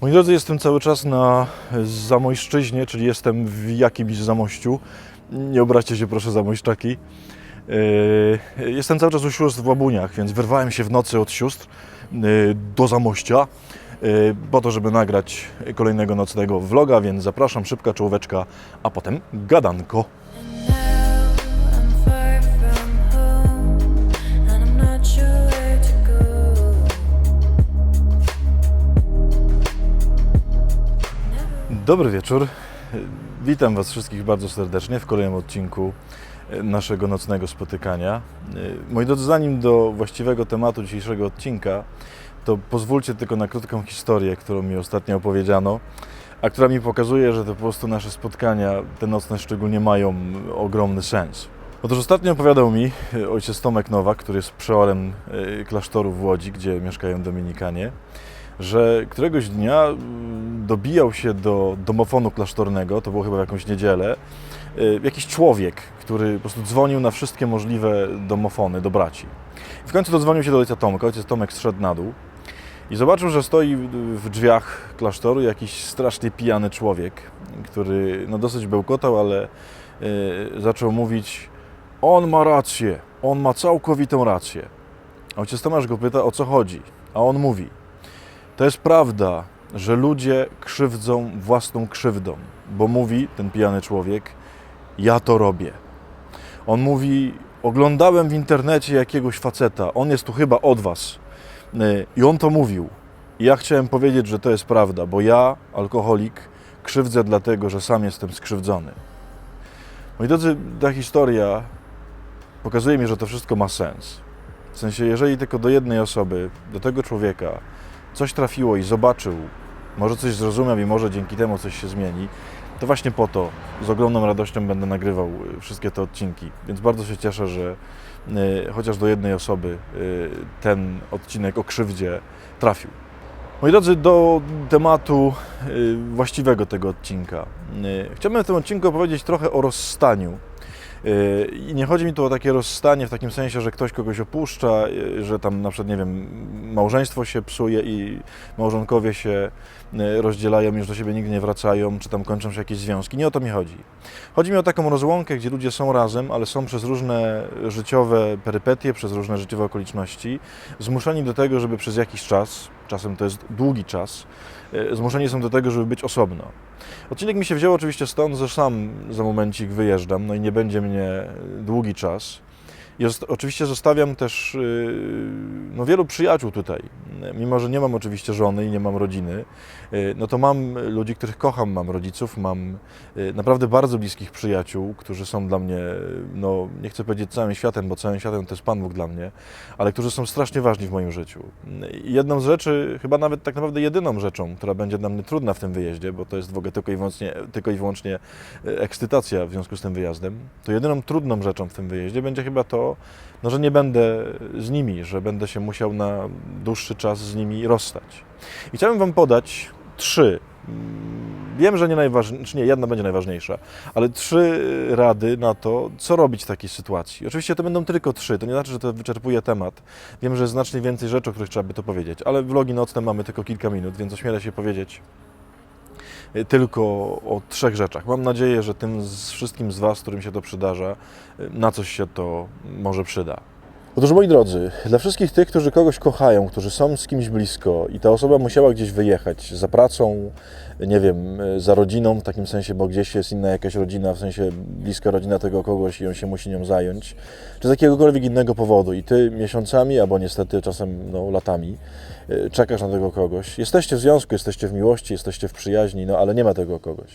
Moi drodzy, jestem cały czas na Zamojszczyźnie, czyli jestem w jakimś Zamościu. Nie obraźcie się proszę, Zamojszczaki. Jestem cały czas u sióstr w Łabuniach, więc wyrwałem się w nocy od sióstr do Zamościa po to, żeby nagrać kolejnego nocnego vloga, więc zapraszam, szybka czołóweczka, a potem gadanko. Dobry wieczór. Witam Was wszystkich bardzo serdecznie w kolejnym odcinku naszego nocnego spotykania. Moi drodzy, zanim do właściwego tematu dzisiejszego odcinka, to pozwólcie tylko na krótką historię, którą mi ostatnio opowiedziano, a która mi pokazuje, że to po prostu nasze spotkania, te nocne szczególnie, mają ogromny sens. Otóż ostatnio opowiadał mi ojciec Tomek Nowak, który jest przeorem klasztoru w Łodzi, gdzie mieszkają Dominikanie, że któregoś dnia dobijał się do domofonu klasztornego, to było chyba w jakąś niedzielę, jakiś człowiek, który po prostu dzwonił na wszystkie możliwe domofony do braci. I w końcu dodzwonił się do ojca Tomka. Ojciec Tomek zszedł na dół i zobaczył, że stoi w drzwiach klasztoru jakiś strasznie pijany człowiek, który dosyć bełkotał, ale zaczął mówić: on ma rację, on ma całkowitą rację. Ojciec Tomasz go pyta, o co chodzi, a on mówi: to jest prawda, że ludzie krzywdzą własną krzywdą, bo mówi ten pijany człowiek: ja to robię. On mówi: oglądałem w internecie jakiegoś faceta, on jest tu chyba od was i on to mówił. I ja chciałem powiedzieć, że to jest prawda, bo ja, alkoholik, krzywdzę dlatego, że sam jestem skrzywdzony. Moi drodzy, ta historia pokazuje mi, że to wszystko ma sens. W sensie, jeżeli tylko do jednej osoby, do tego człowieka coś trafiło i zobaczył, może coś zrozumiał i może dzięki temu coś się zmieni, to właśnie po to z ogromną radością będę nagrywał wszystkie te odcinki. Więc bardzo się cieszę, że chociaż do jednej osoby ten odcinek o krzywdzie trafił. Moi drodzy, do tematu właściwego tego odcinka. Chciałbym w tym odcinku opowiedzieć trochę o rozstaniu. I nie chodzi mi tu o takie rozstanie w takim sensie, że ktoś kogoś opuszcza, że tam na przykład, nie wiem, małżeństwo się psuje i małżonkowie się rozdzielają, już do siebie nigdy nie wracają, czy tam kończą się jakieś związki. Nie o to mi chodzi. Chodzi mi o taką rozłąkę, gdzie ludzie są razem, ale są przez różne życiowe perypetie, przez różne życiowe okoliczności zmuszeni do tego, żeby przez jakiś czas, czasem to jest długi czas, zmuszeni są do tego, żeby być osobno. Odcinek mi się wziął oczywiście stąd, że sam za momencik wyjeżdżam, i nie będzie mnie długi czas. I oczywiście zostawiam też wielu przyjaciół tutaj. Mimo że nie mam oczywiście żony i nie mam rodziny, to mam ludzi, których kocham, mam rodziców, mam naprawdę bardzo bliskich przyjaciół, którzy są dla mnie, nie chcę powiedzieć całym światem, bo całym światem to jest Pan Bóg dla mnie, ale którzy są strasznie ważni w moim życiu. I jedną z rzeczy, chyba nawet tak naprawdę jedyną rzeczą, która będzie dla mnie trudna w tym wyjeździe, bo to jest w ogóle tylko i wyłącznie ekscytacja w związku z tym wyjazdem, to jedyną trudną rzeczą w tym wyjeździe będzie chyba to, że nie będę z nimi, że będę się musiał na dłuższy czas z nimi rozstać. I chciałem Wam podać 3, wiem, że jedna będzie najważniejsza, ale 3 rady na to, co robić w takiej sytuacji. Oczywiście to będą tylko 3, to nie znaczy, że to wyczerpuje temat. Wiem, że jest znacznie więcej rzeczy, o których trzeba by to powiedzieć, ale vlogi nocne mamy tylko kilka minut, więc ośmielę się powiedzieć tylko o 3 rzeczach. Mam nadzieję, że tym wszystkim z Was, którym się to przydarza, na coś się to może przyda. Otóż, moi drodzy, dla wszystkich tych, którzy kogoś kochają, którzy są z kimś blisko i ta osoba musiała gdzieś wyjechać za pracą, nie wiem, za rodziną w takim sensie, bo gdzieś jest inna jakaś rodzina, w sensie bliska rodzina tego kogoś i on się musi nią zająć, czy z jakiegokolwiek innego powodu i Ty miesiącami, albo niestety czasem latami czekasz na tego kogoś. Jesteście w związku, jesteście w miłości, jesteście w przyjaźni, ale nie ma tego kogoś.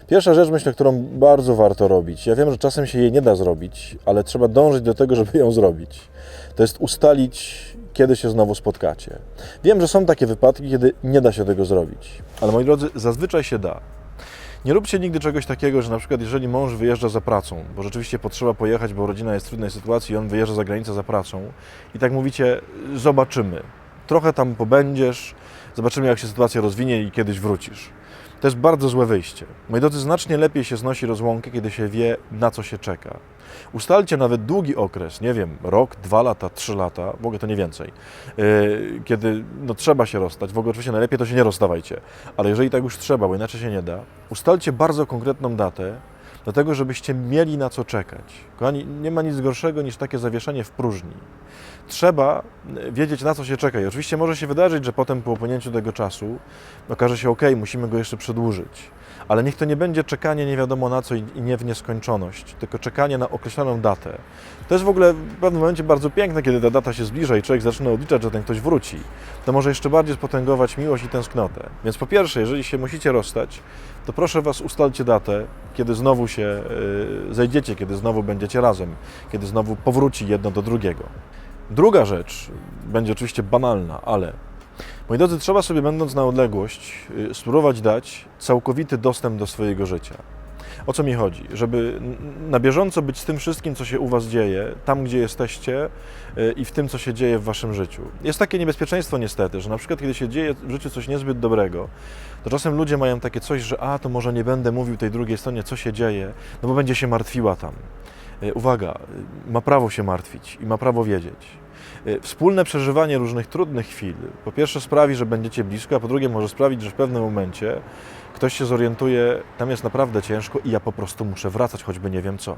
Pierwsza rzecz, myślę, którą bardzo warto robić, ja wiem, że czasem się jej nie da zrobić, ale trzeba dążyć do tego, żeby ją zrobić. To jest ustalić, kiedy się znowu spotkacie. Wiem, że są takie wypadki, kiedy nie da się tego zrobić, ale moi drodzy, zazwyczaj się da. Nie róbcie nigdy czegoś takiego, że na przykład jeżeli mąż wyjeżdża za pracą, bo rzeczywiście potrzeba pojechać, bo rodzina jest w trudnej sytuacji i on wyjeżdża za granicę za pracą i tak mówicie: zobaczymy, trochę tam pobędziesz, zobaczymy, jak się sytuacja rozwinie i kiedyś wrócisz. To jest bardzo złe wyjście. Moi drodzy, znacznie lepiej się znosi rozłąkę, kiedy się wie, na co się czeka. Ustalcie nawet długi okres, nie wiem, rok, 2 lata, 3 lata, w ogóle to nie więcej, kiedy trzeba się rozstać. W ogóle oczywiście najlepiej to się nie rozstawajcie, ale jeżeli tak już trzeba, bo inaczej się nie da, ustalcie bardzo konkretną datę, dlatego żebyście mieli na co czekać. Kochani, nie ma nic gorszego niż takie zawieszenie w próżni. Trzeba wiedzieć, na co się czeka. I oczywiście może się wydarzyć, że potem po upłynięciu tego czasu okaże się, musimy go jeszcze przedłużyć. Ale niech to nie będzie czekanie nie wiadomo na co i nie w nieskończoność, tylko czekanie na określoną datę. To jest w ogóle w pewnym momencie bardzo piękne, kiedy ta data się zbliża i człowiek zaczyna odliczać, że ten ktoś wróci. To może jeszcze bardziej spotęgować miłość i tęsknotę. Więc po pierwsze, jeżeli się musicie rozstać, to proszę Was, ustalcie datę, kiedy znowu się zejdziecie, kiedy znowu będziecie razem, kiedy znowu powróci jedno do drugiego. Druga rzecz będzie oczywiście banalna, ale moi drodzy, trzeba sobie, będąc na odległość, spróbować dać całkowity dostęp do swojego życia. O co mi chodzi? Żeby na bieżąco być z tym wszystkim, co się u Was dzieje, tam gdzie jesteście i w tym, co się dzieje w Waszym życiu. Jest takie niebezpieczeństwo niestety, że na przykład kiedy się dzieje w życiu coś niezbyt dobrego, to czasem ludzie mają takie coś, że to może nie będę mówił tej drugiej stronie, co się dzieje, no bo będzie się martwiła tam. Uwaga, ma prawo się martwić i ma prawo wiedzieć. Wspólne przeżywanie różnych trudnych chwil, po pierwsze sprawi, że będziecie blisko, a po drugie może sprawić, że w pewnym momencie ktoś się zorientuje, tam jest naprawdę ciężko i ja po prostu muszę wracać, choćby nie wiem co.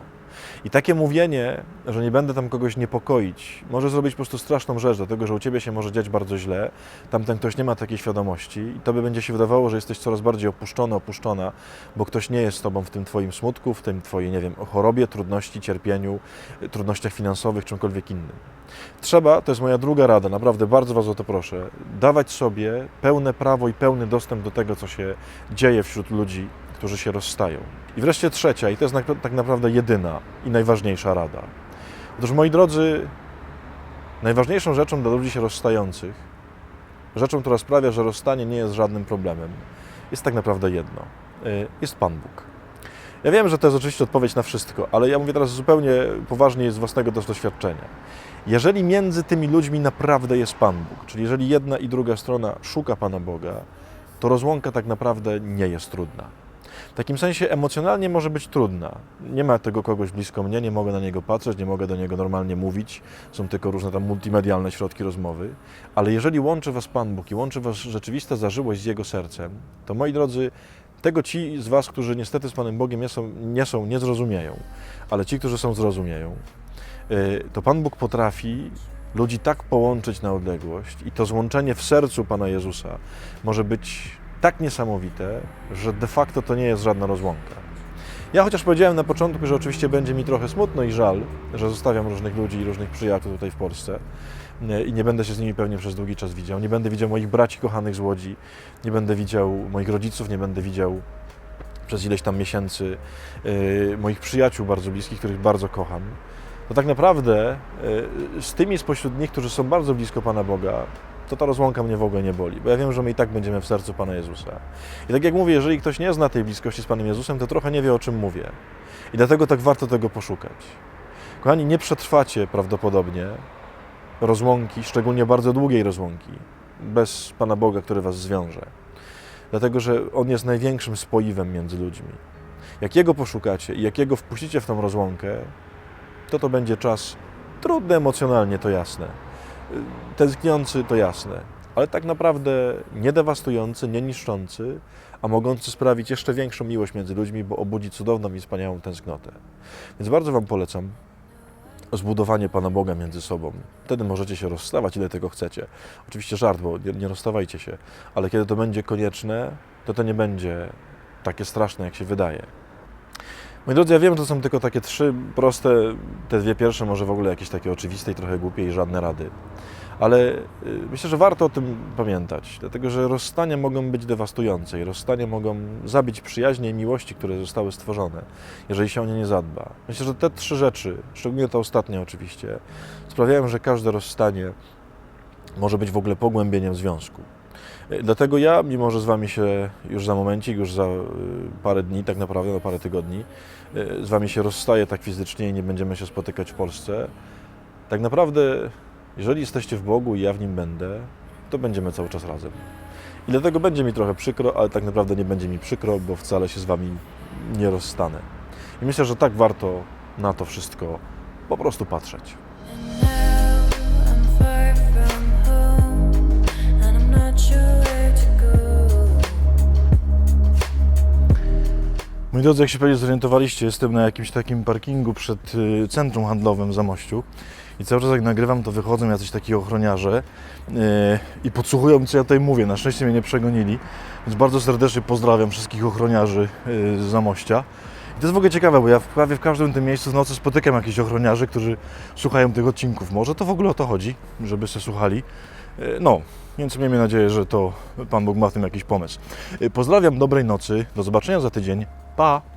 I takie mówienie, że nie będę tam kogoś niepokoić, może zrobić po prostu straszną rzecz, dlatego że u Ciebie się może dziać bardzo źle, tamten ktoś nie ma takiej świadomości i Tobie będzie się wydawało, że jesteś coraz bardziej opuszczony, opuszczona, bo ktoś nie jest z Tobą w tym Twoim smutku, w tym Twojej, nie wiem, chorobie, trudności, cierpieniu, trudnościach finansowych, czymkolwiek innym. Trzeba, to jest moja druga rada, naprawdę bardzo Was o to proszę, dawać sobie pełne prawo i pełny dostęp do tego, co się dzieje wśród ludzi, którzy się rozstają. I wreszcie trzecia, i to jest tak naprawdę jedyna i najważniejsza rada. Otóż, moi drodzy, najważniejszą rzeczą dla ludzi się rozstających, rzeczą, która sprawia, że rozstanie nie jest żadnym problemem, jest tak naprawdę jedno. Jest Pan Bóg. Ja wiem, że to jest oczywiście odpowiedź na wszystko, ale ja mówię teraz zupełnie poważnie z własnego doświadczenia. Jeżeli między tymi ludźmi naprawdę jest Pan Bóg, czyli jeżeli jedna i druga strona szuka Pana Boga, to rozłąka tak naprawdę nie jest trudna. W takim sensie emocjonalnie może być trudna. Nie ma tego kogoś blisko mnie, nie mogę na niego patrzeć, nie mogę do niego normalnie mówić, są tylko różne tam multimedialne środki rozmowy, ale jeżeli łączy Was Pan Bóg i łączy Was rzeczywista zażyłość z Jego sercem, to moi drodzy, tego ci z Was, którzy niestety z Panem Bogiem nie zrozumieją, ale ci, którzy są, zrozumieją, to Pan Bóg potrafi ludzi tak połączyć na odległość i to złączenie w sercu Pana Jezusa może być tak niesamowite, że de facto to nie jest żadna rozłąka. Ja chociaż powiedziałem na początku, że oczywiście będzie mi trochę smutno i żal, że zostawiam różnych ludzi i różnych przyjaciół tutaj w Polsce i nie będę się z nimi pewnie przez długi czas widział. Nie będę widział moich braci kochanych z Łodzi, nie będę widział moich rodziców, nie będę widział przez ileś tam miesięcy moich przyjaciół bardzo bliskich, których bardzo kocham. To tak naprawdę z tymi spośród nich, którzy są bardzo blisko Pana Boga, to ta rozłąka mnie w ogóle nie boli, bo ja wiem, że my i tak będziemy w sercu Pana Jezusa. I tak jak mówię, jeżeli ktoś nie zna tej bliskości z Panem Jezusem, to trochę nie wie, o czym mówię. I dlatego tak warto tego poszukać. Kochani, nie przetrwacie prawdopodobnie rozłąki, szczególnie bardzo długiej rozłąki, bez Pana Boga, który Was zwiąże. Dlatego, że On jest największym spoiwem między ludźmi. Jak Jego poszukacie i jak Jego wpuścicie w tą rozłąkę, to będzie czas trudny emocjonalnie, to jasne. Tęskniący, to jasne, ale tak naprawdę nie dewastujący, nie niszczący, a mogący sprawić jeszcze większą miłość między ludźmi, bo obudzi cudowną i wspaniałą tęsknotę. Więc bardzo Wam polecam zbudowanie Pana Boga między sobą. Wtedy możecie się rozstawać, ile tego chcecie. Oczywiście żart, bo nie rozstawajcie się, ale kiedy to będzie konieczne, to nie będzie takie straszne, jak się wydaje. Moi drodzy, ja wiem, że to są tylko takie 3 proste, te 2 pierwsze może w ogóle jakieś takie oczywiste i trochę głupie i żadne rady. Ale myślę, że warto o tym pamiętać, dlatego że rozstania mogą być dewastujące i rozstania mogą zabić przyjaźnie i miłości, które zostały stworzone, jeżeli się o nie nie zadba. Myślę, że te 3 rzeczy, szczególnie ta ostatnia oczywiście, sprawiają, że każde rozstanie może być w ogóle pogłębieniem związku. Dlatego ja, mimo że z Wami się już za momencik, już za parę dni, tak naprawdę, parę tygodni, z Wami się rozstaję tak fizycznie i nie będziemy się spotykać w Polsce, tak naprawdę, jeżeli jesteście w Bogu i ja w Nim będę, to będziemy cały czas razem. I dlatego będzie mi trochę przykro, ale tak naprawdę nie będzie mi przykro, bo wcale się z Wami nie rozstanę. I myślę, że tak warto na to wszystko po prostu patrzeć. Moi drodzy, jak się pewnie zorientowaliście, jestem na jakimś takim parkingu przed centrum handlowym w Zamościu i cały czas jak nagrywam, to wychodzą jacyś taki ochroniarze i podsłuchują, co ja tutaj mówię. Na szczęście mnie nie przegonili, więc bardzo serdecznie pozdrawiam wszystkich ochroniarzy z Zamościa. I to jest w ogóle ciekawe, bo ja prawie w każdym tym miejscu w nocy spotykam jakichś ochroniarzy, którzy słuchają tych odcinków. Może to w ogóle o to chodzi, żeby się słuchali. No, więc miejmy nadzieję, że to Pan Bóg ma w tym jakiś pomysł. Pozdrawiam, dobrej nocy, do zobaczenia za tydzień. Pa!